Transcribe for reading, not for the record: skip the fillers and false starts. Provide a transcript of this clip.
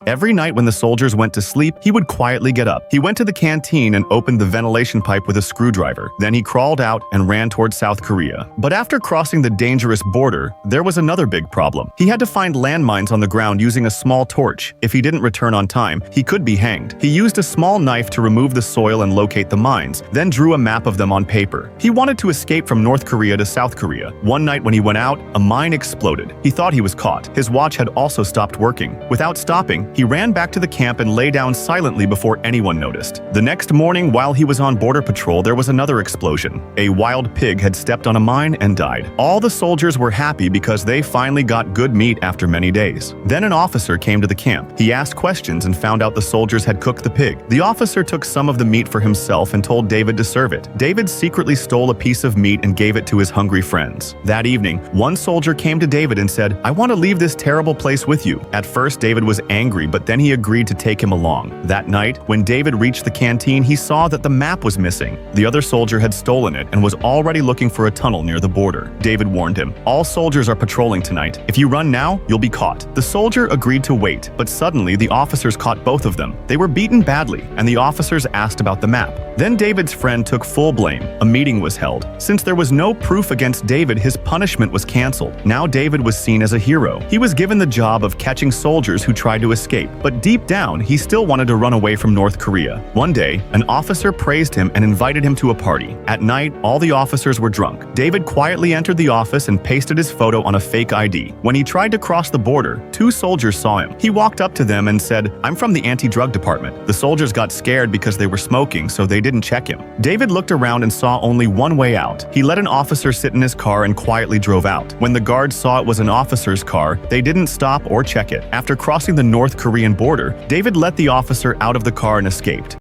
Every night when the soldiers went to sleep, he would quietly get up. He went to the canteen and opened the ventilation pipe with a screwdriver. Then he crawled out and ran towards South Korea. But after crossing the dangerous border, there was another big problem. He had to find landmines on the ground using a small torch. If he didn't return on time, he could be hanged. He used a small knife to remove the soil and locate the mines, then drew a map of them on paper. He wanted to escape from North Korea to South Korea. One night when he went out, a mine exploded. He thought he was caught. His watch had also stopped working. Without stopping, he ran back to the camp and lay down silently before anyone noticed. The next morning, while he was on border patrol, there was another explosion. A wild pig had stepped on a mine and died. All the soldiers were happy because they finally got good meat after many days. Then an officer came to the camp. He asked questions and found out the soldiers had cooked the pig. The officer took some of the meat for himself and told David to serve it. David secretly stole a piece of meat and gave it to his hungry friends. That evening, one soldier came to David and said, "I want to leave this terrible place with you." At first, David was angry, but then he agreed to take him along. That night, when David reached the canteen, he saw that the map was missing. The other soldier had stolen it and was already looking for a tunnel near the border. David warned him, "All soldiers are patrolling tonight. If you run now, you'll be caught." The soldier agreed to wait, but suddenly the officers caught both of them. They were beaten badly, and the officers asked about the map. Then David's friend took full blame. A meeting was held. Since there was no proof against David, his punishment was canceled. Now David was seen as a hero. He was given the job of catching soldiers who tried to escape, but deep down, he still wanted to run away from North Korea. One day, an officer praised him and invited him to a party. At night, all the officers were drunk. David quietly entered the office and pasted his photo on a fake ID. When he tried to cross the border, two soldiers saw him. He walked up to them and said, "I'm from the anti-drug department." The soldiers got scared because they were smoking, so they didn't check him. David looked around and saw only one way out. He let an officer sit in his car and quietly drove out. When the guards saw it was an officer's car, they didn't stop or check it. After crossing the North Korean border, David let the officer out of the car and escaped.